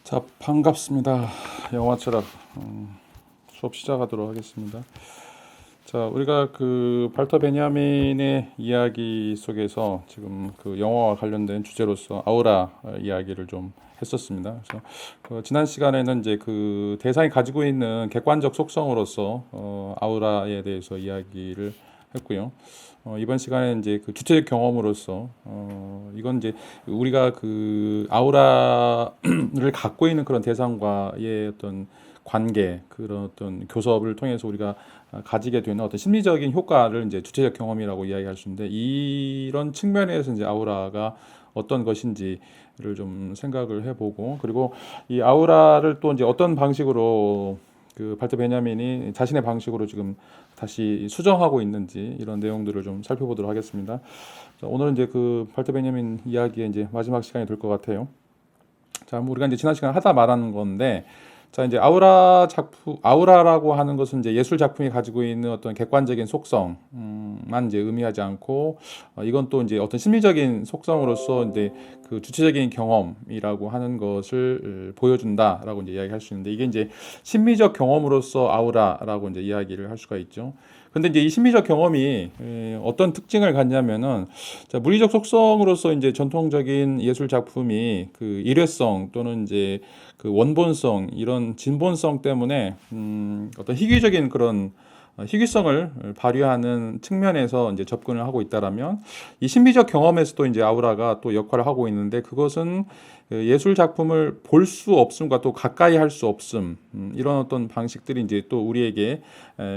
자, 반갑습니다. 영화 철학 수업 시작하도록 하겠습니다. 자, 우리가 그 발터 베냐민의 이야기 속에서 지금 그 영화와 관련된 주제로서 아우라 이야기를 좀 했었습니다. 그래서 지난 시간에는 이제 그 대상이 가지고 있는 객관적 속성으로서 아우라에 대해서 이야기를 했고요. 이번 시간에 이제 그 주체적 경험으로서 이건 이제 우리가 그 아우라를 갖고 있는 그런 대상과의 어떤 관계, 그런 어떤 교섭을 통해서 우리가 가지게 되는 어떤 심리적인 효과를 이제 주체적 경험이라고 이야기할 수 있는데, 이런 측면에서 이제 아우라가 어떤 것인지를 좀 생각을 해보고, 그리고 이 아우라를 또 이제 어떤 방식으로 그 발터 베냐민이 자신의 방식으로 지금 다시 수정하고 있는지, 이런 내용들을 좀 살펴보도록 하겠습니다. 자, 오늘은 이제 그 발터 베냐민 이야기의 이제 마지막 시간이 될 것 같아요. 자, 뭐 우리가 이제 지난 시간에 하다 말하는 건데, 자, 이제 아우라라고 하는 것은 이제 예술 작품이 가지고 있는 어떤 객관적인 속성만 이제 의미하지 않고, 이건 또 이제 어떤 심리적인 속성으로서 이제 그 주체적인 경험이라고 하는 것을 보여준다라고 이제 이야기할 수 있는데, 이게 이제 심리적 경험으로서 아우라라고 이제 이야기를 할 수가 있죠. 근데 이제 이 심리적 경험이 어떤 특징을 갖냐면은, 자, 물리적 속성으로서 이제 전통적인 예술 작품이 그 일회성 또는 이제 그 원본성, 이런 진본성 때문에 어떤 희귀적인 그런 희귀성을 발휘하는 측면에서 이제 접근을 하고 있다라면, 이 심리적 경험에서도 이제 아우라가 또 역할을 하고 있는데, 그것은 예술 작품을 볼 수 없음과 또 가까이 할 수 없음, 이런 어떤 방식들이 이제 또 우리에게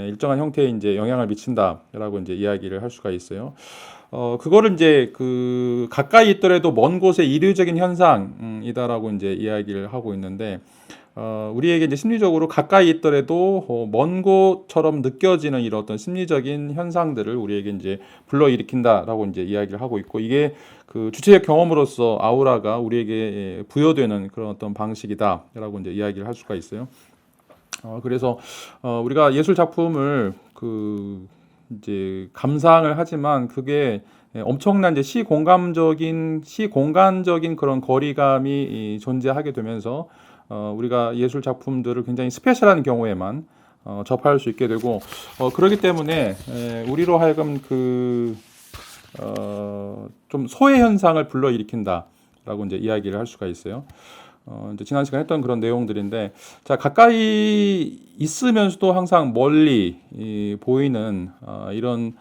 일정한 형태의 이제 영향을 미친다라고 이제 이야기를 할 수가 있어요. 그거를 이제 그 가까이 있더라도 먼 곳의 이류적인 현상이다라고 이제 이야기를 하고 있는데, 우리에게 이제 심리적으로 가까이 있더라도 먼 곳처럼 느껴지는 이런 어떤 심리적인 현상들을 우리에게 이제 불러일으킨다라고 이제 이야기를 하고 있고, 이게 그 주체적 경험으로서 아우라가 우리에게 부여되는 그런 어떤 방식이다라고 이제 이야기를 할 수가 있어요. 그래서 우리가 예술 작품을 그 이제 감상을 하지만, 그게 엄청난 이제 시공간적인 그런 거리감이 존재하게 되면서 우리가 예술 작품들을 굉장히 스페셜한 경우에만 접할 수 있게 되고, 그렇기 때문에 우리로 하여금 그 좀 소외 현상을 불러일으킨다라고 이제 이야기를 할 수가 있어요. 이제 지난 시간에 했던 그런 내용들인데, 자, 가까이 있으면서도 항상 멀리 보이는 이런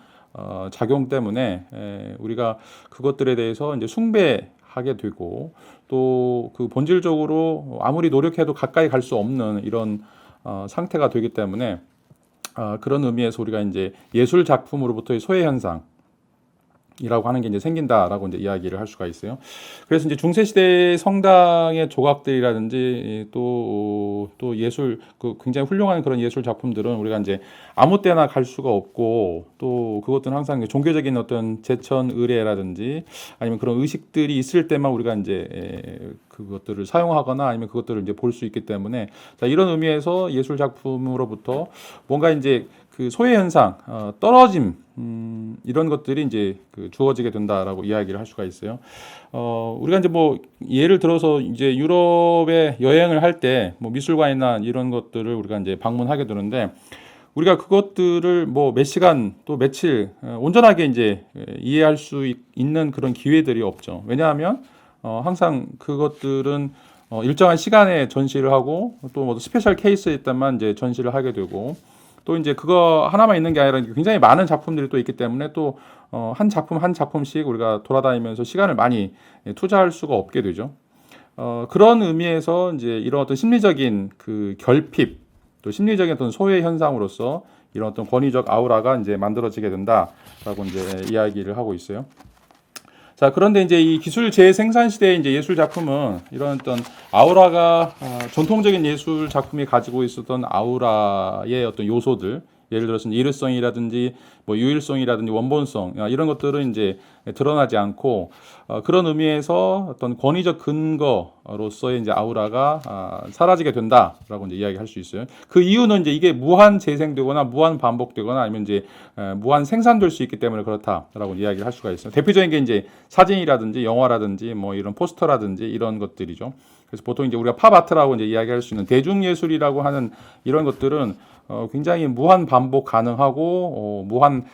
작용 때문에 우리가 그것들에 대해서 이제 숭배하게 되고, 또 그 본질적으로 아무리 노력해도 가까이 갈 수 없는 이런 상태가 되기 때문에, 그런 의미에서 우리가 이제 예술 작품으로부터의 소외 현상 이라고 하는 게 이제 생긴다라고 이제 이야기를 할 수가 있어요. 그래서 이제 중세 시대 성당의 조각들이라든지 또 예술, 그 굉장히 훌륭한 그런 예술 작품들은 우리가 이제 아무 때나 갈 수가 없고, 또 그것들은 항상 종교적인 어떤 제천 의례라든지 아니면 그런 의식들이 있을 때만 우리가 이제 그것들을 사용하거나 아니면 그것들을 이제 볼 수 있기 때문에, 자, 이런 의미에서 예술 작품으로부터 뭔가 이제 그 소외 현상, 떨어짐, 이런 것들이 이제 그 주어지게 된다라고 이야기를 할 수가 있어요. 우리가 이제 뭐 예를 들어서 이제 유럽에 여행을 할 때 뭐 미술관이나 이런 것들을 우리가 이제 방문하게 되는데, 우리가 그것들을 뭐 몇 시간 또 며칠 온전하게 이제 이해할 수 있는 그런 기회들이 없죠. 왜냐하면 항상 그것들은 일정한 시간에 전시를 하고, 또 뭐 스페셜 케이스에 있다만 이제 전시를 하게 되고, 또 이제 그거 하나만 있는 게 아니라 굉장히 많은 작품들이 또 있기 때문에, 또 한 작품 한 작품씩 우리가 돌아다니면서 시간을 많이 투자할 수가 없게 되죠. 그런 의미에서 이제 이런 어떤 심리적인 그 결핍, 또 심리적인 어떤 소외 현상으로서 이런 어떤 권위적 아우라가 이제 만들어지게 된다라고 이제 이야기를 하고 있어요. 자, 그런데 이제 이 기술 재생산 시대의 이제 예술 작품은 이런 어떤 아우라가 전통적인 예술 작품이 가지고 있었던 아우라의 어떤 요소들, 예를 들어서 일회성이라든지 뭐 유일성이라든지 원본성 이런 것들은 이제 드러나지 않고 그런 의미에서 어떤 권위적 근거로서의 이제 아우라가 사라지게 된다라고 이제 이야기할 수 있어요. 그 이유는 이제 이게 무한 재생되거나 무한 반복되거나 아니면 이제 무한 생산될 수 있기 때문에 그렇다라고 이야기를 할 수가 있어요. 대표적인 게 이제 사진이라든지 영화라든지 뭐 이런 포스터라든지 이런 것들이죠. 그래서 보통 이제 우리가 팝아트라고 이제 이야기할 수 있는 대중예술이라고 하는 이런 것들은 굉장히 무한 반복 가능하고 무한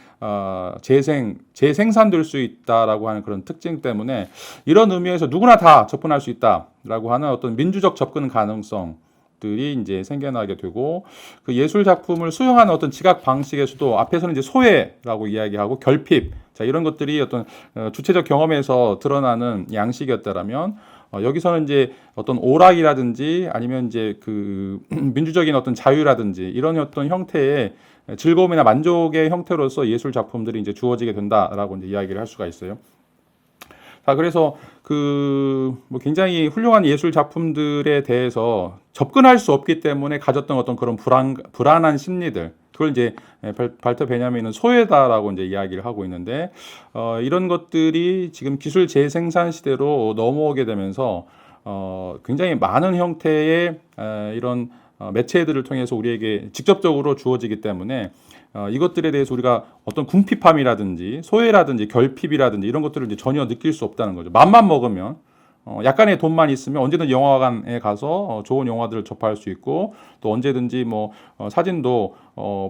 재생산될 수 있다라고 하는 그런 특징 때문에 이런 의미에서 누구나 다 접근할 수 있다라고 하는 어떤 민주적 접근 가능성들이 이제 생겨나게 되고 그 예술 작품을 수용하는 어떤 지각 방식에서도 앞에서는 이제 소외라고 이야기하고 결핍 자 이런 것들이 어떤 주체적 경험에서 드러나는 양식이었다라면 여기서는 이제 어떤 오락이라든지 아니면 이제 그 민주적인 어떤 자유라든지 이런 어떤 형태의 즐거움이나 만족의 형태로서 예술 작품들이 이제 주어지게 된다라고 이제 이야기를 할 수가 있어요. 자, 그래서 뭐 굉장히 훌륭한 예술 작품들에 대해서 접근할 수 없기 때문에 가졌던 어떤 그런 불안한 심리들, 그걸 이제 발터 베냐민은 소외다라고 이제 이야기를 하고 있는데, 이런 것들이 지금 기술 재생산 시대로 넘어오게 되면서, 굉장히 많은 형태의 이런 매체들을 통해서 우리에게 직접적으로 주어지기 때문에 이것들에 대해서 우리가 어떤 궁핍함이라든지 소외라든지 결핍이라든지 이런 것들을 이제 전혀 느낄 수 없다는 거죠. 맘만 먹으면 약간의 돈만 있으면 언제든 영화관에 가서 좋은 영화들을 접할 수 있고 또 언제든지 뭐 사진도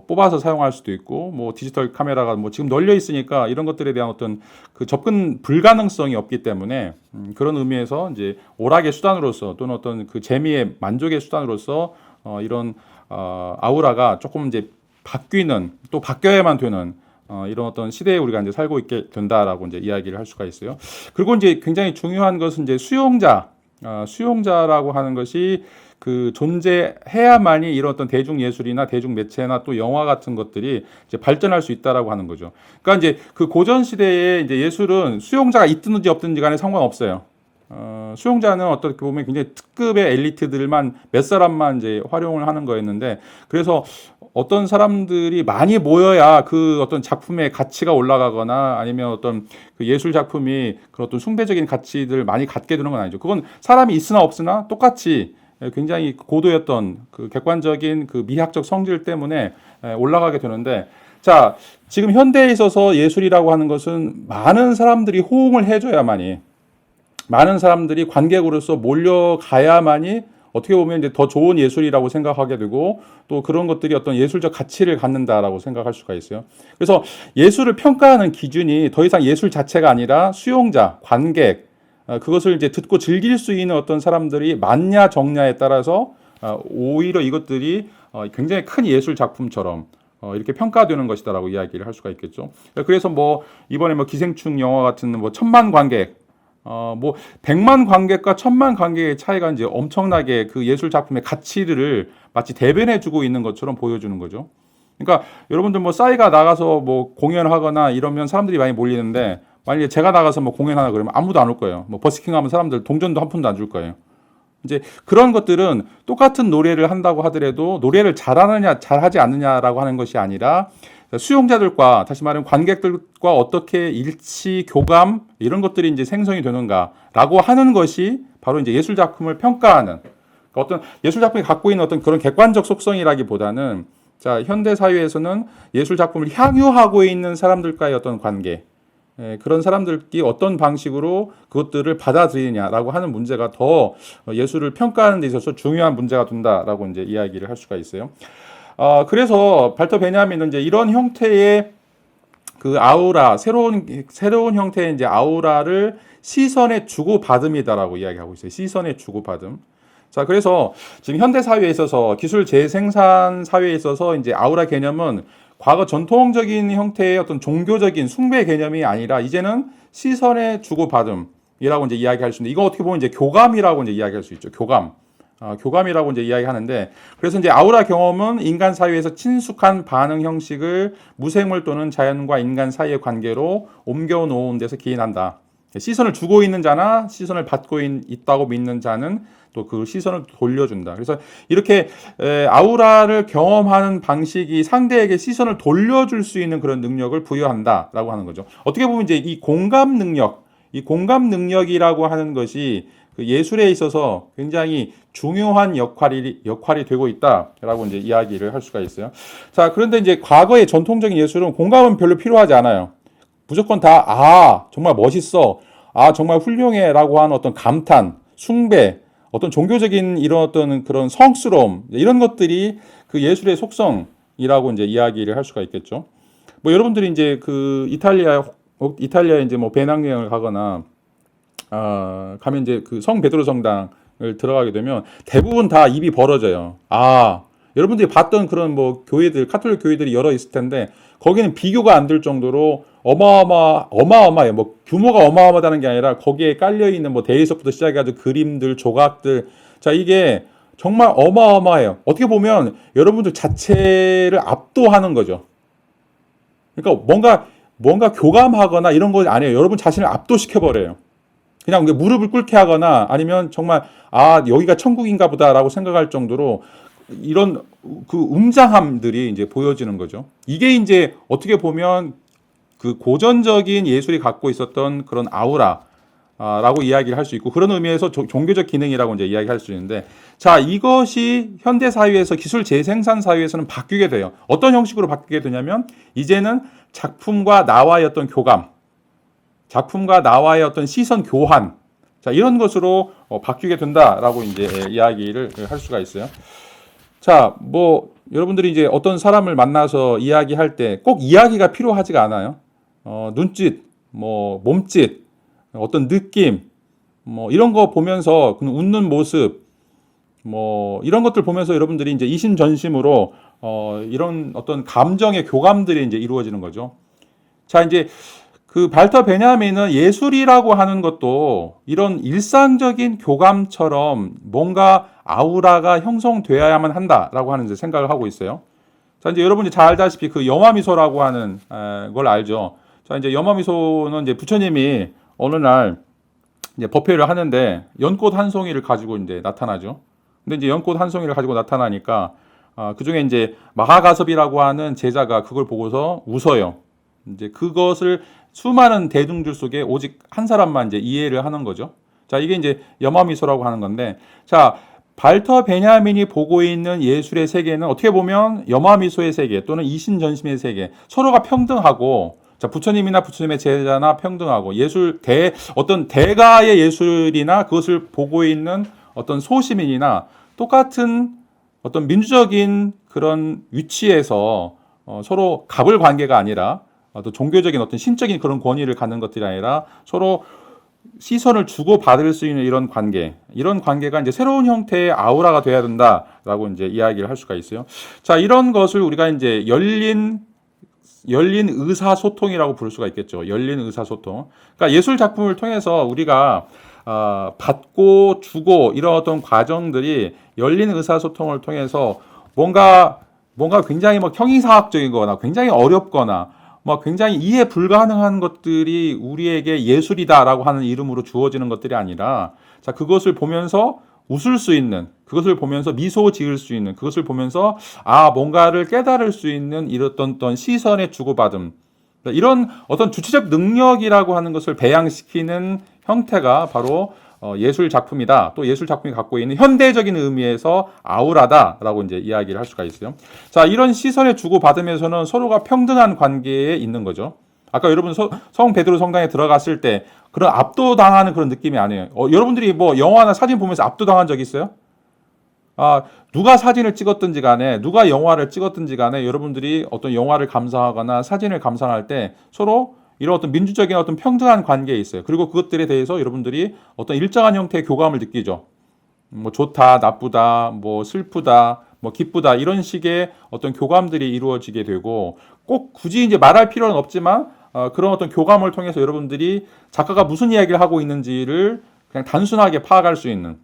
뽑아서 사용할 수도 있고 뭐 디지털 카메라가 뭐 지금 널려 있으니까 이런 것들에 대한 어떤 그 접근 불가능성이 없기 때문에 그런 의미에서 이제 오락의 수단으로서 또는 어떤 그 재미의 만족의 수단으로서 이런 아우라가 조금 이제 바뀌는 또 바뀌어야만 되는 이런 어떤 시대에 우리가 이제 살고 있게 된다라고 이제 이야기를 할 수가 있어요. 그리고 이제 굉장히 중요한 것은 이제 수용자라고 하는 것이 그 존재해야만이 이런 어떤 대중 예술이나 대중 매체나 또 영화 같은 것들이 이제 발전할 수 있다라고 하는 거죠. 그러니까 이제 그 고전 시대에 이제 예술은 수용자가 있든지 없든지 간에 상관없어요. 수용자는 어떻게 보면 굉장히 특급의 엘리트들만 몇 사람만 이제 활용을 하는 거였는데 그래서 어떤 사람들이 많이 모여야 그 어떤 작품의 가치가 올라가거나 아니면 어떤 그 예술 작품이 그런 어떤 숭배적인 가치들을 많이 갖게 되는 건 아니죠. 그건 사람이 있으나 없으나 똑같이 굉장히 고도였던 그 객관적인 그 미학적 성질 때문에 올라가게 되는데 자, 지금 현대에 있어서 예술이라고 하는 것은 많은 사람들이 호응을 해줘야만이 많은 사람들이 관객으로서 몰려가야만이 어떻게 보면 이제 더 좋은 예술이라고 생각하게 되고 또 그런 것들이 어떤 예술적 가치를 갖는다라고 생각할 수가 있어요. 그래서 예술을 평가하는 기준이 더 이상 예술 자체가 아니라 수용자, 관객, 그것을 이제 듣고 즐길 수 있는 어떤 사람들이 많냐 적냐에 따라서 오히려 이것들이 굉장히 큰 예술 작품처럼 이렇게 평가되는 것이다라고 이야기를 할 수가 있겠죠. 그래서 뭐 이번에 뭐 기생충 영화 같은 뭐 1000만 관객 뭐 100만 관객과 1000만 관객의 차이가 이제 엄청나게 그 예술 작품의 가치를 마치 대변해주고 있는 것처럼 보여주는 거죠. 그러니까 여러분들 뭐 싸이가 나가서 뭐 공연하거나 이러면 사람들이 많이 몰리는데 만약에 제가 나가서 뭐 공연하나 그러면 아무도 안 올 거예요. 뭐 버스킹하면 사람들 동전도 한 푼도 안 줄 거예요. 이제 그런 것들은 똑같은 노래를 한다고 하더라도 노래를 잘하느냐 잘하지 않느냐라고 하는 것이 아니라 수용자들과 다시 말하면 관객들과 어떻게 일치, 교감 이런 것들이 이제 생성이 되는가라고 하는 것이 바로 이제 예술 작품을 평가하는 그러니까 어떤 예술 작품이 갖고 있는 어떤 그런 객관적 속성이라기보다는 자 현대 사회에서는 예술 작품을 향유하고 있는 사람들과의 어떤 관계 그런 사람들이 어떤 방식으로 그것들을 받아들이냐라고 하는 문제가 더 예술을 평가하는 데 있어서 중요한 문제가 된다라고 이제 이야기를 할 수가 있어요. 그래서 발터 베냐민은 이제 이런 형태의 그 아우라, 새로운 형태의 이제 아우라를 시선의 주고받음이다라고 이야기하고 있어요. 시선의 주고받음. 자, 그래서 지금 현대 사회에 있어서 기술 재생산 사회에 있어서 이제 아우라 개념은 과거 전통적인 형태의 어떤 종교적인 숭배 개념이 아니라 이제는 시선의 주고받음이라고 이제 이야기할 수 있는데 이거 어떻게 보면 이제 교감이라고 이제 이야기할 수 있죠. 교감이라고 이제 이야기하는데 그래서 이제 아우라 경험은 인간 사회에서 친숙한 반응 형식을 무생물 또는 자연과 인간 사이의 관계로 옮겨 놓은 데서 기인한다. 시선을 주고 있는 자나 시선을 받고 있다고 믿는 자는 또 그 시선을 돌려준다. 그래서 이렇게 아우라를 경험하는 방식이 상대에게 시선을 돌려줄 수 있는 그런 능력을 부여한다라고 하는 거죠. 어떻게 보면 이제 이 공감 능력이라고 하는 것이 그 예술에 있어서 굉장히 중요한 역할이 되고 있다라고 이제 이야기를 할 수가 있어요. 자, 그런데 이제 과거의 전통적인 예술은 공감은 별로 필요하지 않아요. 무조건 다, 정말 멋있어. 정말 훌륭해라고 하는 어떤 감탄, 숭배, 어떤 종교적인 이런 어떤 그런 성스러움, 이런 것들이 그 예술의 속성이라고 이제 이야기를 할 수가 있겠죠. 뭐 여러분들이 이제 그 이탈리아에 이제 뭐 배낭여행을 가거나, 가면 이제 그 성 베드로 성당을 들어가게 되면 대부분 다 입이 벌어져요. 여러분들이 봤던 그런 뭐 교회들, 카톨릭 교회들이 여러 있을 텐데, 거기는 비교가 안 될 정도로 어마어마해요. 뭐 규모가 어마어마하다는 게 아니라 거기에 깔려 있는 뭐 대리석부터 시작해가지고 그림들, 조각들, 자 이게 정말 어마어마해요. 어떻게 보면 여러분들 자체를 압도하는 거죠. 그러니까 뭔가 교감하거나 이런 거 아니에요. 여러분 자신을 압도시켜 버려요. 그냥 무릎을 꿇게 하거나 아니면 정말 여기가 천국인가 보다라고 생각할 정도로 이런 그 웅장함들이 이제 보여지는 거죠. 이게 이제 어떻게 보면 그 고전적인 예술이 갖고 있었던 그런 아우라라고 이야기를 할 수 있고, 그런 의미에서 종교적 기능이라고 이제 이야기할 수 있는데, 자 이것이 현대 사회에서 기술 재생산 사회에서는 바뀌게 돼요. 어떤 형식으로 바뀌게 되냐면 이제는 작품과 나와의 어떤 교감, 작품과 나와의 어떤 시선 교환, 자 이런 것으로 바뀌게 된다라고 이제 이야기를 할 수가 있어요. 자, 뭐 여러분들이 이제 어떤 사람을 만나서 이야기할 때 꼭 이야기가 필요하지가 않아요. 눈짓, 뭐 몸짓, 어떤 느낌, 뭐 이런 거 보면서 그냥 웃는 모습, 뭐 이런 것들 보면서 여러분들이 이제 이심전심으로 이런 어떤 감정의 교감들이 이제 이루어지는 거죠. 자, 이제 그 발터 베냐민은 예술이라고 하는 것도 이런 일상적인 교감처럼 뭔가 아우라가 형성되어야만 한다라고 하는 이제 생각을 하고 있어요. 자, 이제 여러분이 잘 알다시피 그 영화미소라고 하는 걸 알죠. 자, 이제 영화미소는 이제 부처님이 어느 날 이제 법회를 하는데 연꽃 한 송이를 가지고 이제 나타나죠. 근데 이제 연꽃 한 송이를 가지고 나타나니까 그 중에 이제 마하가섭이라고 하는 제자가 그걸 보고서 웃어요. 이제 그것을 수많은 대중들 속에 오직 한 사람만 이제 이해를 하는 거죠. 자, 이게 이제 염화미소라고 하는 건데, 자, 발터 베냐민이 보고 있는 예술의 세계는 어떻게 보면 염화미소의 세계 또는 이심전심의 세계, 서로가 평등하고, 자, 부처님이나 부처님의 제자나 평등하고, 어떤 대가의 예술이나 그것을 보고 있는 어떤 소시민이나 똑같은 어떤 민주적인 그런 위치에서 서로 갑을 관계가 아니라 어떤 종교적인 어떤 신적인 그런 권위를 갖는 것들이 아니라 서로 시선을 주고 받을 수 있는 이런 관계가 이제 새로운 형태의 아우라가 돼야 된다라고 이제 이야기를 할 수가 있어요. 자, 이런 것을 우리가 이제 열린 의사소통이라고 부를 수가 있겠죠. 열린 의사소통. 그러니까 예술 작품을 통해서 우리가 받고 주고 이런 어떤 과정들이 열린 의사소통을 통해서 뭔가 굉장히 뭐 형이상학적이거나 굉장히 어렵거나 뭐 굉장히 이해 불가능한 것들이 우리에게 예술이다라고 하는 이름으로 주어지는 것들이 아니라, 자, 그것을 보면서 웃을 수 있는, 그것을 보면서 미소 지을 수 있는, 그것을 보면서 뭔가를 깨달을 수 있는 이런 어떤 시선의 주고받음, 이런 어떤 주체적 능력이라고 하는 것을 배양시키는 형태가 바로 예술 작품이다. 또 예술 작품이 갖고 있는 현대적인 의미에서 아우라다라고 이제 이야기를 할 수가 있어요. 자, 이런 시선의 주고받으면서는 서로가 평등한 관계에 있는 거죠. 아까 여러분 성 베드로 성당에 들어갔을 때 그런 압도당하는 그런 느낌이 아니에요. 여러분들이 뭐 영화나 사진 보면서 압도당한 적 있어요? 누가 사진을 찍었든지 간에, 누가 영화를 찍었든지 간에 여러분들이 어떤 영화를 감상하거나 사진을 감상할 때 서로 이런 어떤 민주적인 어떤 평등한 관계에 있어요. 그리고 그것들에 대해서 여러분들이 어떤 일정한 형태의 교감을 느끼죠. 뭐 좋다, 나쁘다, 뭐 슬프다, 뭐 기쁘다, 이런 식의 어떤 교감들이 이루어지게 되고, 꼭 굳이 이제 말할 필요는 없지만 그런 어떤 교감을 통해서 여러분들이 작가가 무슨 이야기를 하고 있는지를 그냥 단순하게 파악할 수 있는,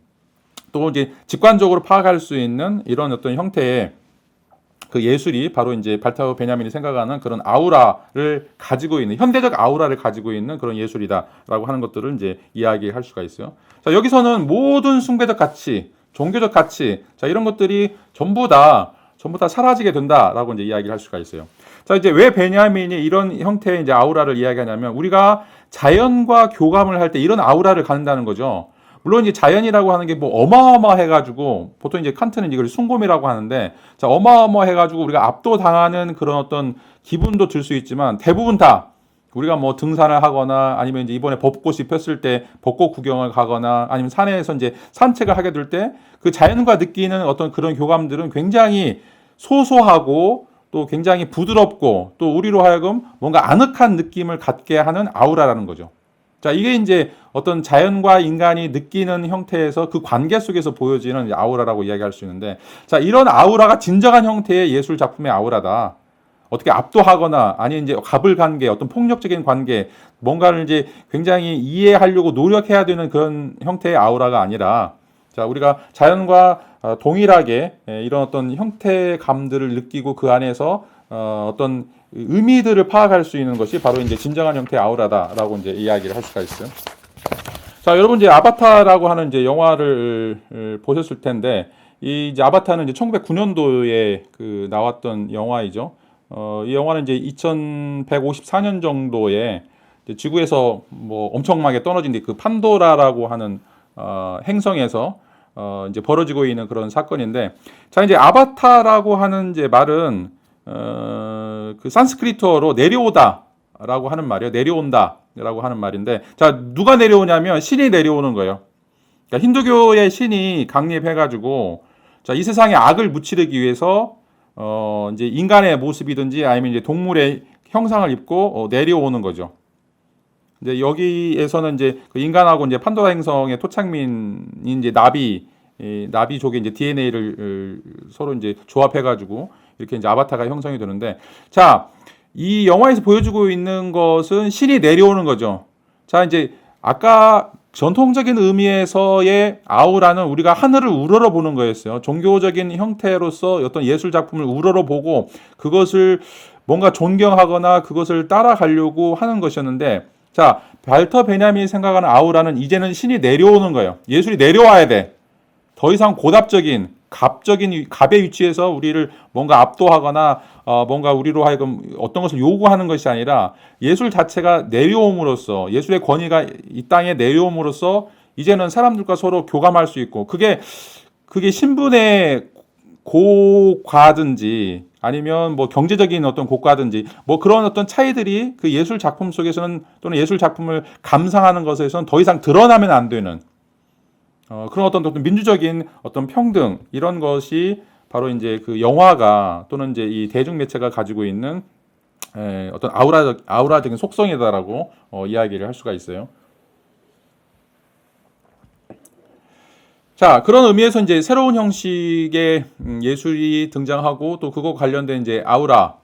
또 이제 직관적으로 파악할 수 있는 이런 어떤 형태의 그 예술이 바로 이제 발터 베냐민이 생각하는 그런 아우라를 가지고 있는 현대적 아우라를 가지고 있는 그런 예술이다라고 하는 것들을 이제 이야기할 수가 있어요. 자, 여기서는 모든 숭배적 가치, 종교적 가치, 자, 이런 것들이 전부 다 사라지게 된다라고 이제 이야기를 할 수가 있어요. 자, 이제 왜 베냐민이 이런 형태의 이제 아우라를 이야기하냐면 우리가 자연과 교감을 할 때 이런 아우라를 갖는다는 거죠. 물론 이제 자연이라고 하는 게 뭐 어마어마해가지고 보통 이제 칸트는 이걸 숭고미라고 하는데, 자, 어마어마해가지고 우리가 압도당하는 그런 어떤 기분도 들 수 있지만 대부분 다 우리가 뭐 등산을 하거나 아니면 이제 이번에 벚꽃이 폈을 때 벚꽃 구경을 가거나 아니면 산에서 이제 산책을 하게 될 때 그 자연과 느끼는 어떤 그런 교감들은 굉장히 소소하고 또 굉장히 부드럽고 또 우리로 하여금 뭔가 아늑한 느낌을 갖게 하는 아우라라는 거죠. 자, 이게 이제 어떤 자연과 인간이 느끼는 형태에서 그 관계 속에서 보여지는 아우라라고 이야기할 수 있는데, 자, 이런 아우라가 진정한 형태의 예술 작품의 아우라다. 어떻게 압도하거나 아니면 이제 갑을관계, 어떤 폭력적인 관계, 뭔가를 이제 굉장히 이해하려고 노력해야 되는 그런 형태의 아우라가 아니라, 자, 우리가 자연과 동일하게 이런 어떤 형태감들을 느끼고 그 안에서 어떤 의미들을 파악할 수 있는 것이 바로 이제 진정한 형태의 아우라다라고 이제 이야기를 할 수가 있어요. 자, 여러분 이제 아바타라고 하는 이제 영화를 보셨을 텐데, 이 이제 아바타는 이제 1909년도에 그 나왔던 영화이죠. 이 영화는 이제 2154년 정도에 이제 지구에서 뭐 엄청나게 떨어진 그 판도라라고 하는 행성에서 이제 벌어지고 있는 그런 사건인데, 자, 이제 아바타라고 하는 이제 말은 그 산스크리트어로 내려오다라고 하는 말이에요. 내려온다라고 하는 말인데, 자, 누가 내려오냐면 신이 내려오는 거예요. 그러니까 힌두교의 신이 강림해가지고, 자, 이 세상에 악을 무찌르기 위해서 이제 인간의 모습이든지 아니면 이제 동물의 형상을 입고 내려오는 거죠. 이제 여기에서는 이제 그 인간하고 이제 판도라 행성의 토착민인 이제 나비족의 이제 DNA를 서로 이제 조합해가지고 이렇게 이제 아바타가 형성이 되는데, 자, 이 영화에서 보여주고 있는 것은 신이 내려오는 거죠. 자, 이제 아까 전통적인 의미에서의 아우라는 우리가 하늘을 우러러 보는 거였어요. 종교적인 형태로서 어떤 예술 작품을 우러러 보고 그것을 뭔가 존경하거나 그것을 따라가려고 하는 것이었는데, 자, 발터 베냐민이 생각하는 아우라는 이제는 신이 내려오는 거예요. 예술이 내려와야 돼. 더 이상 고답적인 갑의 위치에서 우리를 뭔가 압도하거나 뭔가 우리로 하여금 어떤 것을 요구하는 것이 아니라 예술 자체가 내려옴으로써, 예술의 권위가 이 땅에 내려옴으로써 이제는 사람들과 서로 교감할 수 있고, 그게 신분의 고과든지 아니면 뭐 경제적인 어떤 고가든지 뭐 그런 어떤 차이들이 그 예술 작품 속에서는, 또는 예술 작품을 감상하는 것에서는 더 이상 드러나면 안 되는 그런 어떤 민주적인 어떤 평등, 이런 것이 바로 이제 그 영화가 또는 이제 이 대중 매체가 가지고 있는 어떤 아우라적인 속성이다라고 이야기를 할 수가 있어요. 자, 그런 의미에서 이제 새로운 형식의 예술이 등장하고 또 그거 관련된 이제 아우라가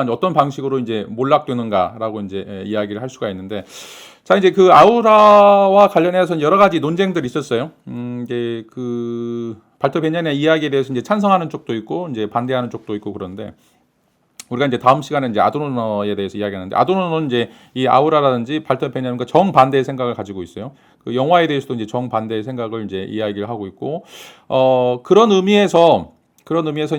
어떤 방식으로 이제 몰락되는가라고 이제 이야기를 할 수가 있는데, 자, 이제 그 아우라와 관련해서 여러 가지 논쟁들이 있었어요. 이제 그 발터 베냐민의 이야기에 대해서 이제 찬성하는 쪽도 있고 이제 반대하는 쪽도 있고, 그런데 우리가 이제 다음 시간에 이제 아도르노에 대해서 이야기하는데, 아도르노는 이제 이 아우라라든지 발터 베냐민과 정반대의 생각을 가지고 있어요. 그 영화에 대해서도 이제 정반대의 생각을 이제 이야기를 하고 있고, 그런 의미에서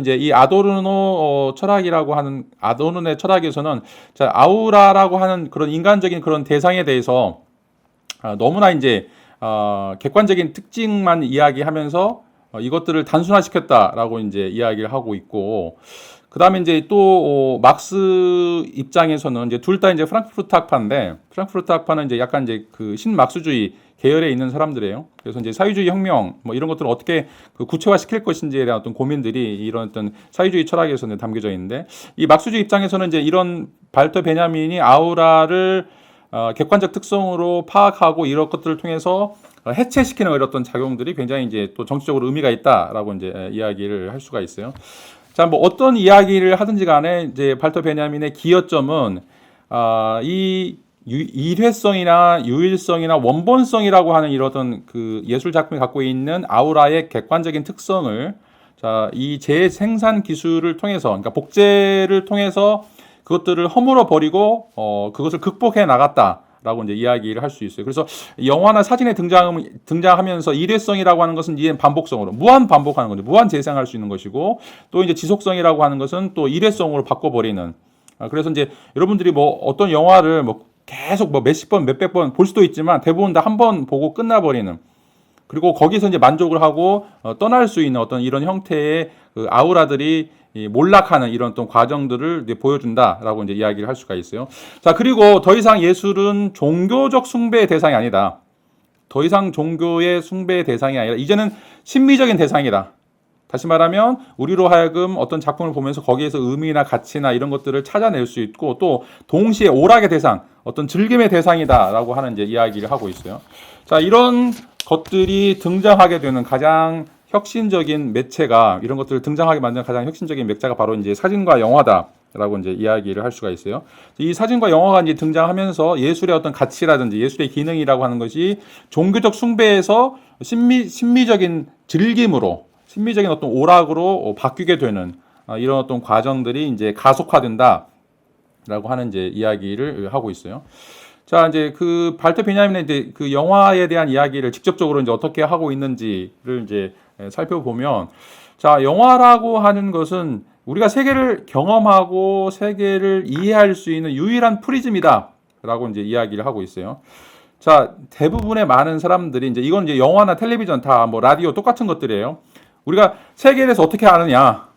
이제 이 아도르노 철학이라고 하는, 아도르노의 철학에서는, 자, 아우라라고 하는 그런 인간적인 그런 대상에 대해서 너무나 이제 객관적인 특징만 이야기하면서 이것들을 단순화시켰다라고 이제 이야기를 하고 있고, 그 다음에 이제 또 막스 입장에서는 이제 둘 다 이제 프랑크푸르트 학파인데, 프랑크푸르트 학파는 이제 약간 이제 그 신막스주의 계열에 있는 사람들이에요. 그래서 이제 사회주의 혁명 뭐 이런 것들을 어떻게 그 구체화시킬 것인지에 대한 어떤 고민들이 이런 어떤 사회주의 철학에서는 담겨져 있는데, 이 막스주의 입장에서는 이제 이런 발터 베냐민이 아우라를 객관적 특성으로 파악하고 이런 것들을 통해서 해체시키는 이런 어떤 작용들이 굉장히 이제 또 정치적으로 의미가 있다라고 이제 이야기를 할 수가 있어요. 자, 뭐 어떤 이야기를 하든지 간에 이제 발터 베냐민의 기여점은 이 일회성이나 유일성이나 원본성이라고 하는 이런 그 예술 작품이 갖고 있는 아우라의 객관적인 특성을 자, 이 재생산 기술을 통해서, 그러니까 복제를 통해서 그것들을 허물어 버리고 그것을 극복해 나갔다라고 이제 이야기를 할 수 있어요. 그래서 영화나 사진에 등장하면서 일회성이라고 하는 것은 이제 반복성으로 무한 반복하는 거죠. 무한 재생할 수 있는 것이고, 또 이제 지속성이라고 하는 것은 또 일회성으로 바꿔버리는. 그래서 이제 여러분들이 뭐 어떤 영화를 뭐 계속 뭐 몇십 번, 몇백 번 볼 수도 있지만 대부분 다 한 번 보고 끝나버리는. 그리고 거기서 이제 만족을 하고 떠날 수 있는 어떤 이런 형태의 그 아우라들이 몰락하는 이런 어떤 과정들을 이제 보여준다라고 이제 이야기를 할 수가 있어요. 자, 그리고 더 이상 예술은 종교적 숭배의 대상이 아니다. 더 이상 종교의 숭배의 대상이 아니라 이제는 심미적인 대상이다. 다시 말하면 우리로 하여금 어떤 작품을 보면서 거기에서 의미나 가치나 이런 것들을 찾아낼 수 있고, 또 동시에 오락의 대상, 어떤 즐김의 대상이다라고 하는 이제 이야기를 하고 있어요. 자, 이런 것들이 등장하게 되는 가장 혁신적인 매체가, 이런 것들을 등장하게 만드는 가장 혁신적인 매체가 바로 이제 사진과 영화다라고 이제 이야기를 할 수가 있어요. 이 사진과 영화가 이제 등장하면서 예술의 어떤 가치라든지 예술의 기능이라고 하는 것이 종교적 숭배에서 심미적인 즐김으로, 심미적인 어떤 오락으로 바뀌게 되는 이런 어떤 과정들이 이제 가속화된다라고 하는 이제 이야기를 하고 있어요. 자, 이제 그 발터 베냐민의 이제 그 영화에 대한 이야기를 직접적으로 이제 어떻게 하고 있는지를 이제 살펴보면, 자, 영화라고 하는 것은 우리가 세계를 경험하고 세계를 이해할 수 있는 유일한 프리즘이다라고 이제 이야기를 하고 있어요. 자, 대부분의 많은 사람들이 이제 이건 이제 영화나 텔레비전 다 뭐 라디오 똑같은 것들이에요. 우리가 세계에 대해서 어떻게 아느냐?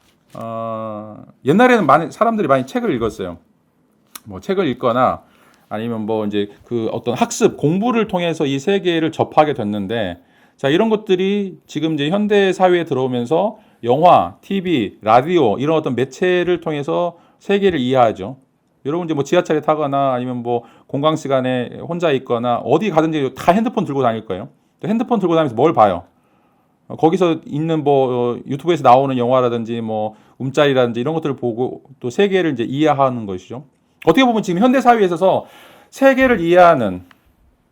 옛날에는 많은 사람들이 많이 책을 읽었어요. 뭐 책을 읽거나 아니면 뭐 이제 그 어떤 학습 공부를 통해서 이 세계를 접하게 됐는데, 자, 이런 것들이 지금 이제 현대 사회에 들어오면서 영화, TV, 라디오 이런 어떤 매체를 통해서 세계를 이해하죠. 여러분 이제 뭐 지하철에 타거나 아니면 뭐 공강 시간에 혼자 있거나 어디 가든지 다 핸드폰 들고 다닐 거예요. 핸드폰 들고 다니면서 뭘 봐요? 거기서 있는 뭐 유튜브에서 나오는 영화라든지 뭐 움짤이라든지 이런 것들을 보고 또 세계를 이제 이해하는 것이죠. 어떻게 보면 지금 현대 사회에 있어서 세계를 이해하는,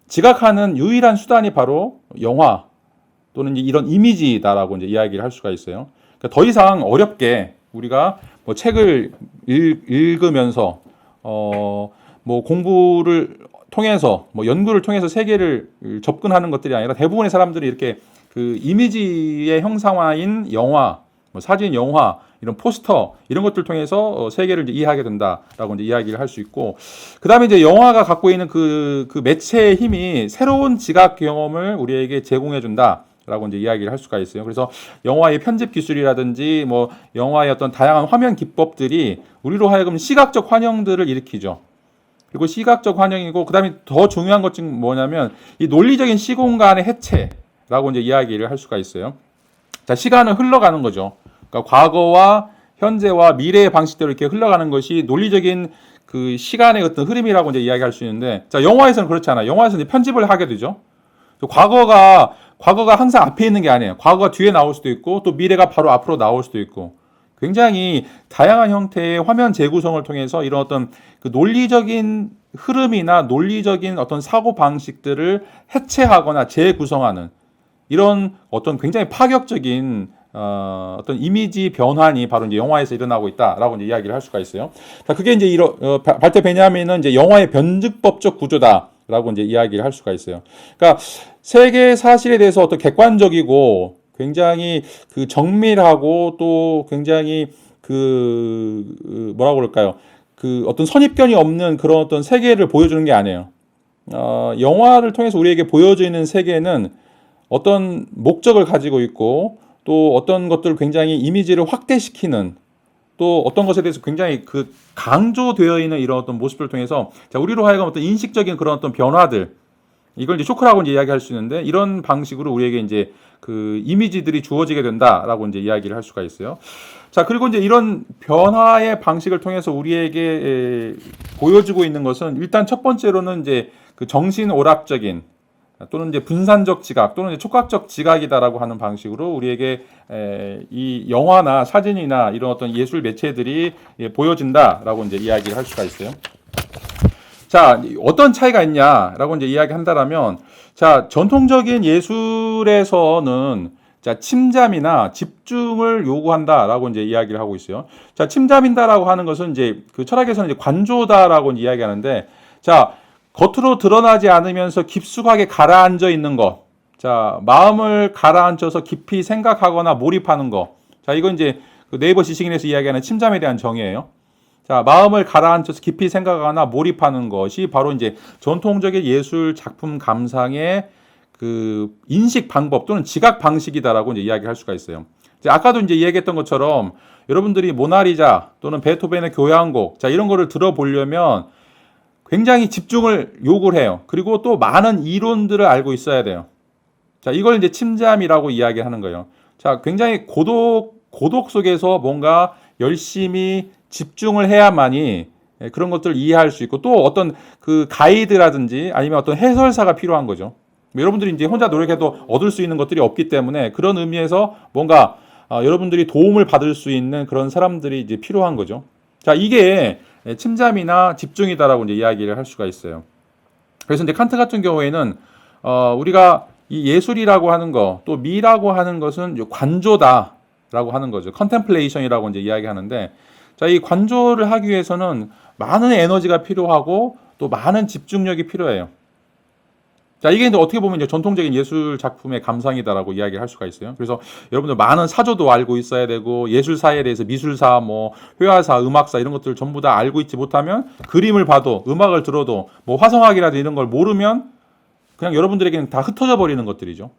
지각하는 유일한 수단이 바로 영화 또는 이런 이미지다라고 이제 이야기를 할 수가 있어요. 그러니까 더 이상 어렵게 우리가 뭐 책을 읽으면서 뭐 공부를 통해서 뭐 연구를 통해서 세계를 접근하는 것들이 아니라 대부분의 사람들이 이렇게 그 이미지의 형상화인 영화, 뭐 사진, 영화, 이런 포스터 이런 것들 통해서 세계를 이제 이해하게 된다라고 이제 이야기를 할 수 있고, 그 다음에 이제 영화가 갖고 있는 그 매체의 힘이 새로운 지각 경험을 우리에게 제공해 준다라고 이제 이야기를 할 수가 있어요. 그래서 영화의 편집 기술이라든지 뭐 영화의 어떤 다양한 화면 기법들이 우리로 하여금 시각적 환영들을 일으키죠. 그리고 시각적 환영이고, 그 다음에 더 중요한 것 중 뭐냐면 이 논리적인 시공간의 해체라고 이제 이야기를 할 수가 있어요. 자, 시간은 흘러가는 거죠. 그러니까 과거와 현재와 미래의 방식대로 이렇게 흘러가는 것이 논리적인 그 시간의 어떤 흐름이라고 이제 이야기할 수 있는데, 자, 영화에서는 그렇지 않아요. 영화에서는 이제 편집을 하게 되죠. 과거가 항상 앞에 있는 게 아니에요. 과거가 뒤에 나올 수도 있고 또 미래가 바로 앞으로 나올 수도 있고, 굉장히 다양한 형태의 화면 재구성을 통해서 이런 어떤 그 논리적인 흐름이나 논리적인 어떤 사고 방식들을 해체하거나 재구성하는 이런 어떤 굉장히 파격적인 어떤 이미지 변환이 바로 이제 영화에서 일어나고 있다라고 이제 이야기를 할 수가 있어요. 자, 그게 이제 발터 베냐민은 이제 영화의 변증법적 구조다라고 이제 이야기를 할 수가 있어요. 그러니까 세계 사실에 대해서 어떤 객관적이고 굉장히 그 정밀하고 또 굉장히 그 뭐라고 그럴까요? 그 어떤 선입견이 없는 그런 어떤 세계를 보여주는 게 아니에요. 영화를 통해서 우리에게 보여지는 세계는 어떤 목적을 가지고 있고, 또 어떤 것들을 굉장히 이미지를 확대시키는, 또 어떤 것에 대해서 굉장히 그 강조되어 있는 이런 어떤 모습을 통해서, 자, 우리로 하여금 어떤 인식적인 그런 어떤 변화들, 이걸 이제 쇼크라고 이제 이야기할 수 있는데, 이런 방식으로 우리에게 이제 그 이미지들이 주어지게 된다라고 이제 이야기를 할 수가 있어요. 자, 그리고 이제 이런 변화의 방식을 통해서 우리에게 보여주고 있는 것은, 일단 첫 번째로는 이제 그 정신 오락적인 또는 이제 분산적 지각 또는 이제 촉각적 지각이다라고 하는 방식으로 우리에게 이 영화나 사진이나 이런 어떤 예술 매체들이 보여진다라고 이제 이야기를 할 수가 있어요. 자, 어떤 차이가 있냐라고 이제 이야기한다라면, 자, 전통적인 예술에서는 자, 침잠이나 집중을 요구한다라고 이제 이야기를 하고 있어요. 자, 침잠인다라고 하는 것은 이제 그 철학에서는 이제 관조다라고 이제 이야기하는데, 자, 겉으로 드러나지 않으면서 깊숙하게 가라앉아 있는 것. 자, 마음을 가라앉혀서 깊이 생각하거나 몰입하는 것. 자, 이건 이제 그 네이버 지식인에서 이야기하는 침잠에 대한 정의예요. 자, 마음을 가라앉혀서 깊이 생각하거나 몰입하는 것이 바로 이제 전통적인 예술 작품 감상의 그 인식 방법 또는 지각 방식이다라고 이제 이야기할 수가 있어요. 이제 아까도 이제 이야기했던 것처럼 여러분들이 모나리자 또는 베토벤의 교향곡, 자, 이런 거를 들어보려면 굉장히 집중을 요구를 해요. 그리고 또 많은 이론들을 알고 있어야 돼요. 자, 이걸 이제 침잠이라고 이야기하는 거예요. 자, 굉장히 고독 속에서 뭔가 열심히 집중을 해야만이 그런 것들을 이해할 수 있고, 또 어떤 그 가이드라든지 아니면 어떤 해설사가 필요한 거죠. 여러분들이 이제 혼자 노력해도 얻을 수 있는 것들이 없기 때문에 그런 의미에서 뭔가 여러분들이 도움을 받을 수 있는 그런 사람들이 이제 필요한 거죠. 자, 이게 침잠이나 집중이다라고 이제 이야기를 할 수가 있어요. 그래서 이제 칸트 같은 경우에는 우리가 이 예술이라고 하는 거, 또 미라고 하는 것은 관조다라고 하는 거죠. 컨템플레이션이라고 이제 이야기하는데, 자, 이 관조를 하기 위해서는 많은 에너지가 필요하고 또 많은 집중력이 필요해요. 자, 이게 이제 어떻게 보면 이제 전통적인 예술 작품의 감상이다라고 이야기를 할 수가 있어요. 그래서 여러분들 많은 사조도 알고 있어야 되고, 예술사에 대해서 미술사, 뭐 회화사, 음악사 이런 것들을 전부 다 알고 있지 못하면, 그림을 봐도 음악을 들어도 뭐 화성학이라든지 이런 걸 모르면 그냥 여러분들에게는 다 흩어져 버리는 것들이죠.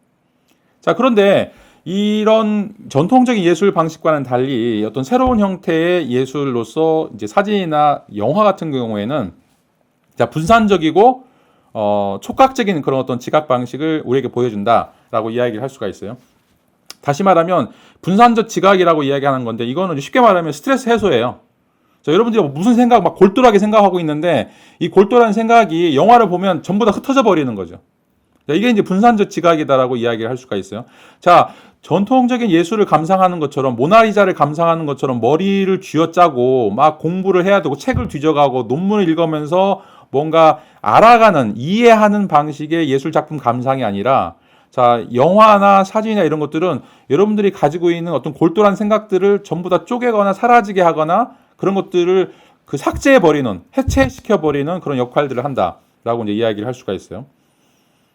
자, 그런데 이런 전통적인 예술 방식과는 달리 어떤 새로운 형태의 예술로서 이제 사진이나 영화 같은 경우에는, 자, 분산적이고 촉각적인 그런 어떤 지각 방식을 우리에게 보여준다라고 이야기를 할 수가 있어요. 다시 말하면 분산적 지각이라고 이야기하는 건데, 이거는 쉽게 말하면 스트레스 해소예요. 자, 여러분들이 무슨 생각 막 골똘하게 생각하고 있는데, 이 골똘한 생각이 영화를 보면 전부 다 흩어져 버리는 거죠. 자, 이게 이제 분산적 지각이다라고 이야기를 할 수가 있어요. 자, 전통적인 예술을 감상하는 것처럼, 모나리자를 감상하는 것처럼 머리를 쥐어짜고 막 공부를 해야 되고 책을 뒤져가고 논문을 읽으면서 뭔가 알아가는, 이해하는 방식의 예술 작품 감상이 아니라, 자, 영화나 사진이나 이런 것들은 여러분들이 가지고 있는 어떤 골똘한 생각들을 전부 다 쪼개거나 사라지게 하거나 그런 것들을 그 삭제해버리는, 해체시켜버리는 그런 역할들을 한다라고 이제 이야기를 할 수가 있어요.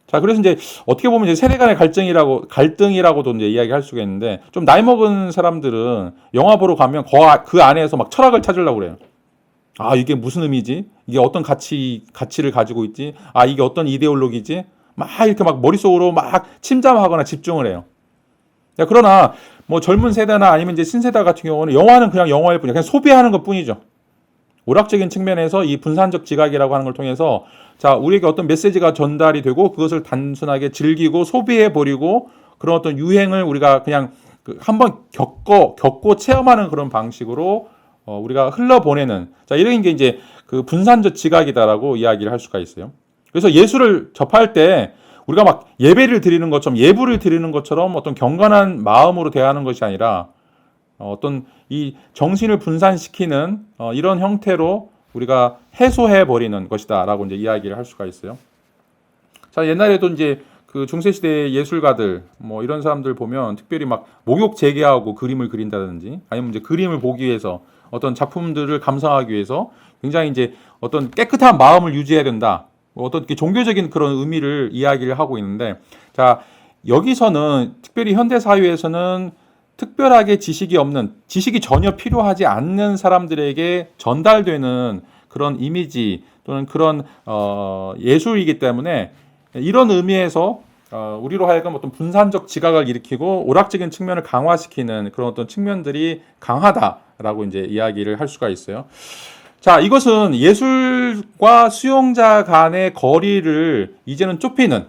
자, 그래서 이제 어떻게 보면 이제 세대 간의 갈등이라고도 이제 이야기할 수가 있는데, 좀 나이 먹은 사람들은 영화 보러 가면 그 안에서 막 철학을 찾으려고 그래요. 아, 이게 무슨 의미지? 이게 어떤 가치를 가지고 있지? 아, 이게 어떤 이데올로기지? 막 이렇게 막 머릿속으로 막 침잠하거나 집중을 해요. 자, 그러나 뭐 젊은 세대나 아니면 이제 신세대 같은 경우는 영화는 그냥 영화일 뿐이야. 그냥 소비하는 것 뿐이죠. 오락적인 측면에서 이 분산적 지각이라고 하는 걸 통해서, 자, 우리에게 어떤 메시지가 전달이 되고 그것을 단순하게 즐기고 소비해버리고 그런 어떤 유행을 우리가 그냥 한번 겪고 체험하는 그런 방식으로 우리가 흘러보내는, 자, 이런 게 이제 그 분산적 지각이다라고 이야기를 할 수가 있어요. 그래서 예술을 접할 때 우리가 막 예배를 드리는 것처럼, 예불을 드리는 것처럼 어떤 경건한 마음으로 대하는 것이 아니라 어떤 이 정신을 분산시키는 이런 형태로 우리가 해소해버리는 것이다라고 이제 이야기를 할 수가 있어요. 자, 옛날에도 이제 그 중세시대의 예술가들, 뭐 이런 사람들 보면 특별히 막 목욕 재개하고 그림을 그린다든지, 아니면 이제 그림을 보기 위해서 어떤 작품들을 감상하기 위해서 굉장히 이제 어떤 깨끗한 마음을 유지해야 된다, 뭐 어떤 종교적인 그런 의미를 이야기를 하고 있는데, 자, 여기서는 특별히 현대 사회에서는 특별하게 지식이 전혀 필요하지 않는 사람들에게 전달되는 그런 이미지 또는 그런 예술이기 때문에, 이런 의미에서 우리로 하여금 어떤 분산적 지각을 일으키고 오락적인 측면을 강화시키는 그런 어떤 측면들이 강하다라고 이제 이야기를 할 수가 있어요. 자, 이것은 예술과 수용자 간의 거리를 이제는 좁히는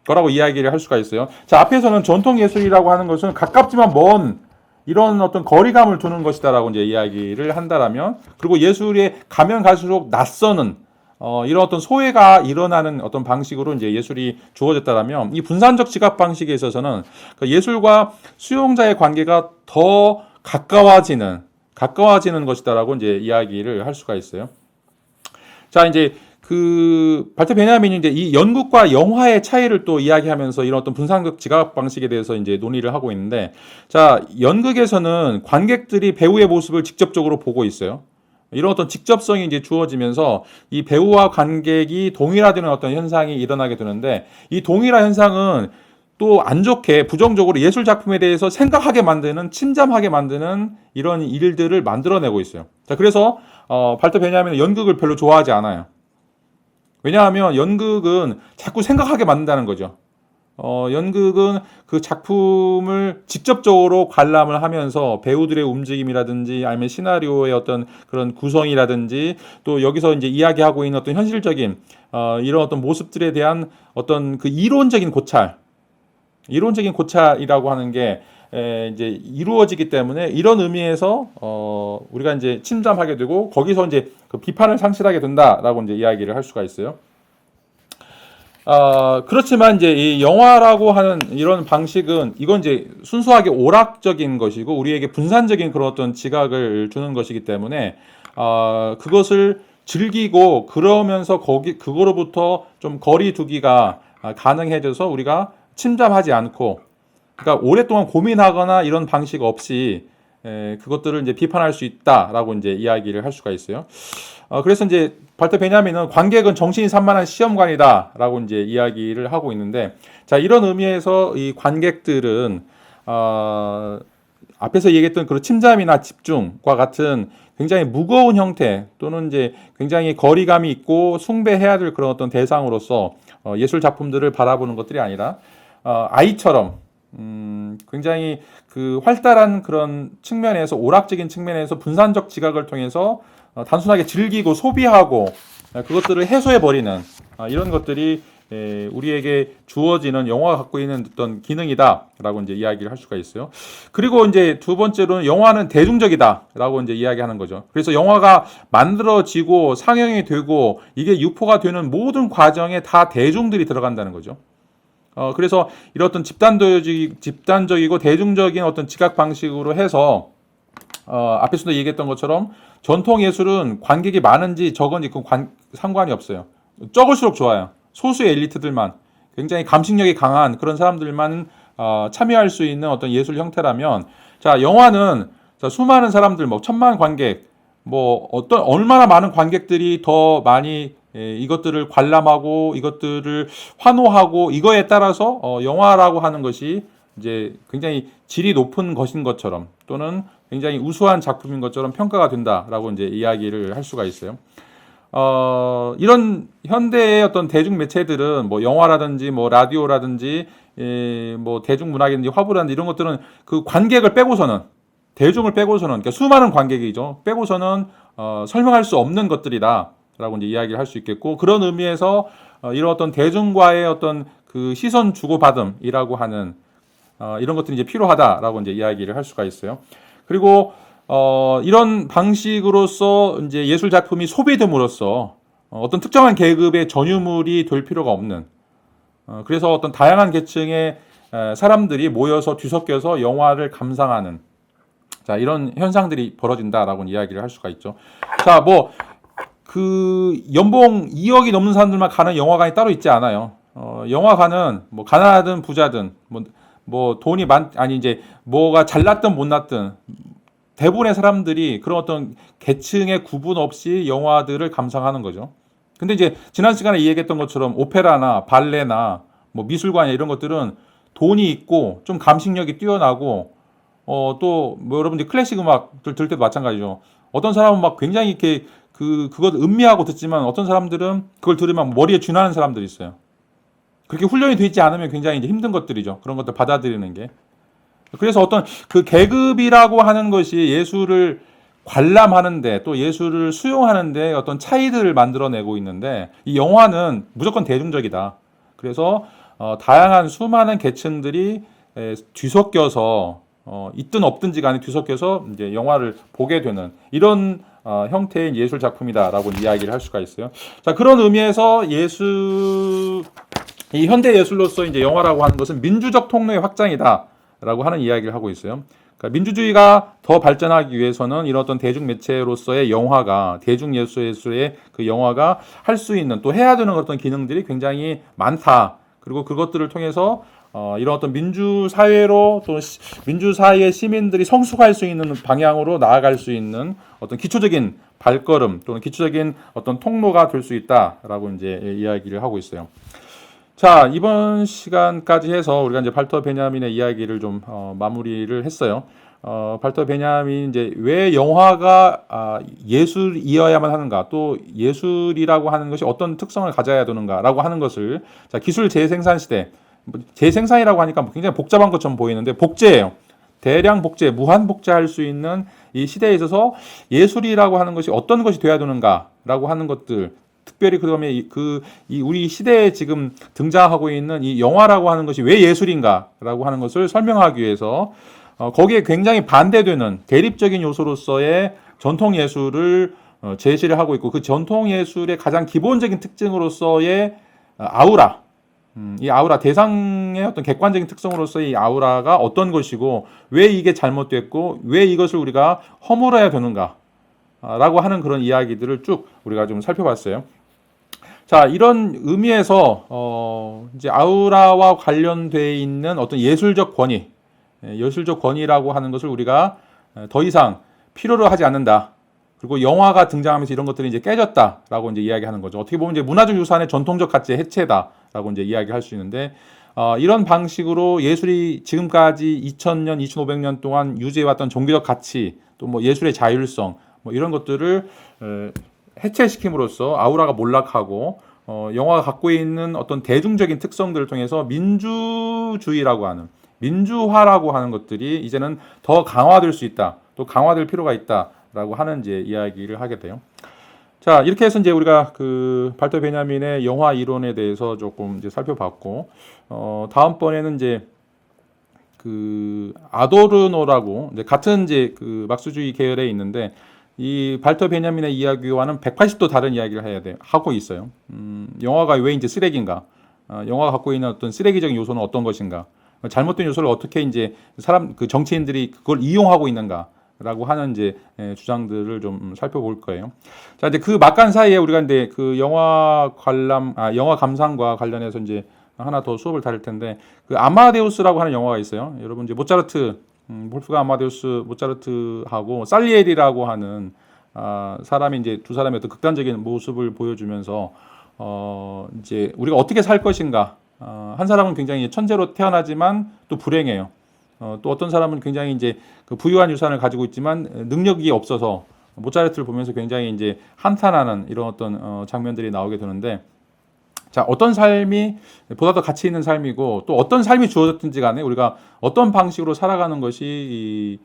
거라고 이야기를 할 수가 있어요. 자, 앞에서는 전통 예술이라고 하는 것은 가깝지만 먼 이런 어떤 거리감을 두는 것이다라고 이제 이야기를 한다라면, 그리고 예술에 가면 갈수록 낯서는 이런 어떤 소외가 일어나는 어떤 방식으로 이제 예술이 주어졌다라면, 이 분산적 지각 방식에 있어서는 그 예술과 수용자의 관계가 더 가까워지는 것이다라고 이제 이야기를 할 수가 있어요. 자, 이제 그 발터 베냐민이 이제 이 연극과 영화의 차이를 또 이야기하면서 이런 어떤 분산적 지각 방식에 대해서 이제 논의를 하고 있는데, 자, 연극에서는 관객들이 배우의 모습을 직접적으로 보고 있어요. 이런 어떤 직접성이 이제 주어지면서 이 배우와 관객이 동일화되는 어떤 현상이 일어나게 되는데, 이 동일화 현상은 또 안 좋게 부정적으로 예술 작품에 대해서 생각하게 만드는, 침잠하게 만드는 이런 일들을 만들어내고 있어요. 자, 그래서 발터 베냐민은 연극을 별로 좋아하지 않아요. 왜냐하면 연극은 자꾸 생각하게 만든다는 거죠. 연극은 그 작품을 직접적으로 관람을 하면서 배우들의 움직임이라든지 아니면 시나리오의 어떤 그런 구성이라든지 또 여기서 이제 이야기하고 있는 어떤 현실적인 이런 어떤 모습들에 대한 어떤 그 이론적인 고찰이라고 하는 게 이제 이루어지기 때문에 이런 의미에서 우리가 이제 침잠하게 되고 거기서 이제 그 비판을 상실하게 된다라고 이제 이야기를 할 수가 있어요. 그렇지만 이제 이 영화라고 하는 이런 방식은 이건 이제 순수하게 오락적인 것이고 우리에게 분산적인 그런 어떤 지각을 주는 것이기 때문에 그것을 즐기고 그러면서 그거로부터 좀 거리 두기가 가능해져서 우리가 침잠하지 않고 그러니까 오랫동안 고민하거나 이런 방식 없이 그것들을 이제 비판할 수 있다라고 이제 이야기를 할 수가 있어요. 그래서 이제 발터 베냐민은 관객은 정신이 산만한 시험관이다라고 이제 이야기를 하고 있는데, 자, 이런 의미에서 이 관객들은 앞에서 얘기했던 그런 침잠이나 집중과 같은 굉장히 무거운 형태 또는 이제 굉장히 거리감이 있고 숭배해야 될 그런 어떤 대상으로서 예술 작품들을 바라보는 것들이 아니라 아이처럼 굉장히 그 활달한 그런 측면에서 오락적인 측면에서 분산적 지각을 통해서 단순하게 즐기고 소비하고 그것들을 해소해 버리는 이런 것들이 우리에게 주어지는 영화가 갖고 있는 어떤 기능이다라고 이제 이야기를 할 수가 있어요. 그리고 이제 두 번째로는 영화는 대중적이다라고 이제 이야기하는 거죠. 그래서 영화가 만들어지고 상영이 되고 이게 유포가 되는 모든 과정에 다 대중들이 들어간다는 거죠. 그래서 이런 어떤 집단적이고 대중적인 어떤 지각 방식으로 해서 앞에서도 얘기했던 것처럼 전통 예술은 관객이 많은지 적은지 상관이 없어요. 적을수록 좋아요. 소수의 엘리트들만 굉장히 감식력이 강한 그런 사람들만 참여할 수 있는 어떤 예술 형태라면, 자, 영화는 자, 수많은 사람들 뭐 1,000만 관객 뭐 얼마나 많은 관객들이 더 많이 이것들을 관람하고 이것들을 환호하고 이거에 따라서 영화라고 하는 것이 이제 굉장히 질이 높은 것인 것처럼 또는 굉장히 우수한 작품인 것처럼 평가가 된다라고 이제 이야기를 할 수가 있어요. 이런 현대의 어떤 대중 매체들은 뭐 영화라든지 뭐 라디오라든지 뭐 대중문학이든지 화보라든지 이런 것들은 그 관객을 빼고서는 대중을 빼고서는 그러니까 수많은 관객이죠. 빼고서는 설명할 수 없는 것들이다라고 이제 이야기를 할 수 있겠고, 그런 의미에서 이런 어떤 대중과의 어떤 그 시선 주고받음이라고 하는 이런 것들이 이제 필요하다라고 이제 이야기를 할 수가 있어요. 그리고 이런 방식으로서 이제 예술 작품이 소비됨으로써 어떤 특정한 계급의 전유물이 될 필요가 없는 그래서 어떤 다양한 계층의 사람들이 모여서 뒤섞여서 영화를 감상하는 자 이런 현상들이 벌어진다라고 이야기를 할 수가 있죠. 자, 뭐 그 연봉 2억이 넘는 사람들만 가는 영화관이 따로 있지 않아요. 영화관은 뭐 가난하든 부자든 뭐 돈이 아니 이제 뭐가 잘났든 못났든 대부분의 사람들이 그런 어떤 계층의 구분 없이 영화들을 감상하는 거죠. 근데 이제 지난 시간에 얘기했던 것처럼 오페라나 발레나 뭐 미술관이나 이런 것들은 돈이 있고 좀 감식력이 뛰어나고 또 뭐 여러분들 클래식 음악들 들을 때도 마찬가지죠. 어떤 사람은 막 굉장히 이렇게 그것 음미하고 듣지만 어떤 사람들은 그걸 들으면 머리에 쥐나는 사람들이 있어요. 그렇게 훈련이 되어 있지 않으면 굉장히 이제 힘든 것들이죠. 그런 것들 받아들이는 게. 그래서 어떤 그 계급이라고 하는 것이 예술을 관람하는데 또 예술을 수용하는데 어떤 차이들을 만들어내고 있는데 이 영화는 무조건 대중적이다. 그래서 다양한 수많은 계층들이 뒤섞여서 있든 없든지 간에 뒤섞여서 이제 영화를 보게 되는 이런 형태의 예술 작품이다라고 이야기를 할 수가 있어요. 자, 그런 의미에서 이 현대 예술로서 이제 영화라고 하는 것은 민주적 통로의 확장이다라고 하는 이야기를 하고 있어요. 그러니까 민주주의가 더 발전하기 위해서는 이런 어떤 대중 매체로서의 영화가 대중 예술의 그 영화가 할 수 있는 또 해야 되는 어떤 기능들이 굉장히 많다. 그리고 그것들을 통해서 이런 어떤 민주 사회로 또 민주 사회의 시민들이 성숙할 수 있는 방향으로 나아갈 수 있는 어떤 기초적인 발걸음 또는 기초적인 어떤 통로가 될 수 있다라고 이제 이야기를 하고 있어요. 자, 이번 시간까지 해서 우리가 이제 발터 베냐민의 이야기를 좀 마무리를 했어요. 발터 베냐민 이제 왜 영화가 예술이어야만 하는가, 또 예술이라고 하는 것이 어떤 특성을 가져야 되는가라고 하는 것을 자, 기술 재생산 시대, 재생산이라고 하니까 굉장히 복잡한 것처럼 보이는데 복제예요. 대량 복제, 무한 복제할 수 있는 이 시대에 있어서 예술이라고 하는 것이 어떤 것이 돼야 되는가라고 하는 것들, 특별히 그다음에 이 우리 시대에 지금 등장하고 있는 이 영화라고 하는 것이 왜 예술인가라고 하는 것을 설명하기 위해서 거기에 굉장히 반대되는 대립적인 요소로서의 전통 예술을 제시를 하고 있고 그 전통 예술의 가장 기본적인 특징으로서의 아우라, 이 아우라 대상의 어떤 객관적인 특성으로서의 이 아우라가 어떤 것이고 왜 이게 잘못됐고 왜 이것을 우리가 허물어야 되는가 라고 하는 그런 이야기들을 쭉 우리가 좀 살펴봤어요. 자, 이런 의미에서 이제 아우라와 관련되어 있는 어떤 예술적 권위, 예술적 권위라고 하는 것을 우리가 더 이상 필요로 하지 않는다. 그리고 영화가 등장하면서 이런 것들이 이제 깨졌다라고 이제 이야기하는 거죠. 어떻게 보면 이제 문화적 유산의 전통적 가치의 해체다라고 이제 이야기할 수 있는데 이런 방식으로 예술이 지금까지 2000년, 2500년 동안 유지해왔던 종교적 가치, 또 뭐 예술의 자율성, 뭐 이런 것들을 해체시킴으로써 아우라가 몰락하고 영화가 갖고 있는 어떤 대중적인 특성들을 통해서 민주주의라고 하는 민주화라고 하는 것들이 이제는 더 강화될 수 있다. 또 강화될 필요가 있다라고 하는 이제 이야기를 하게 돼요. 자, 이렇게 해서 이제 우리가 그 발터 베냐민의 영화 이론에 대해서 조금 이제 살펴봤고 다음번에는 이제 그 아도르노라고 이제 같은 이제 그 막스주의 계열에 있는데 이 발터 베냐민의 이야기와는 180도 다른 이야기를 해야 돼 하고 있어요. 영화가 왜 이제 쓰레기인가? 영화가 갖고 있는 어떤 쓰레기적인 요소는 어떤 것인가? 잘못된 요소를 어떻게 이제 그 정치인들이 그걸 이용하고 있는가라고 하는 이제 주장들을 좀 살펴볼 거예요. 자, 이제 그 막간 사이에 우리가 이제 그 영화 감상과 관련해서 이제 하나 더 수업을 다룰 텐데 그 아마데우스라고 하는 영화가 있어요. 여러분 이제 모차르트 볼프강 아마데우스 모차르트하고 살리에리라고 하는 사람이 이제 두 사람의 어떤 극단적인 모습을 보여주면서 이제 우리가 어떻게 살 것인가. 한 사람은 굉장히 천재로 태어나지만 또 불행해요. 또 어떤 사람은 굉장히 이제 그 부유한 유산을 가지고 있지만 능력이 없어서 모차르트를 보면서 굉장히 이제 한탄하는 이런 어떤 장면들이 나오게 되는데 자, 어떤 삶이 보다 더 가치 있는 삶이고 또 어떤 삶이 주어졌든지 간에 우리가 어떤 방식으로 살아가는 것이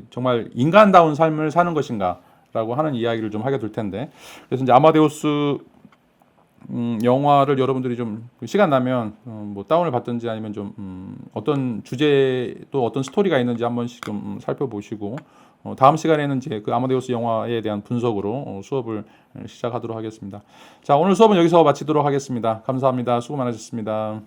정말 인간다운 삶을 사는 것인가라고 하는 이야기를 좀 하게 될 텐데 그래서 이제 아마데우스 영화를 여러분들이 좀 시간 나면 뭐 다운을 받든지 아니면 좀 어떤 주제 또 어떤 스토리가 있는지 한 번씩 좀 살펴보시고 다음 시간에는 이제 그 아마데우스 영화에 대한 분석으로 수업을 시작하도록 하겠습니다. 자, 오늘 수업은 여기서 마치도록 하겠습니다. 감사합니다. 수고 많으셨습니다.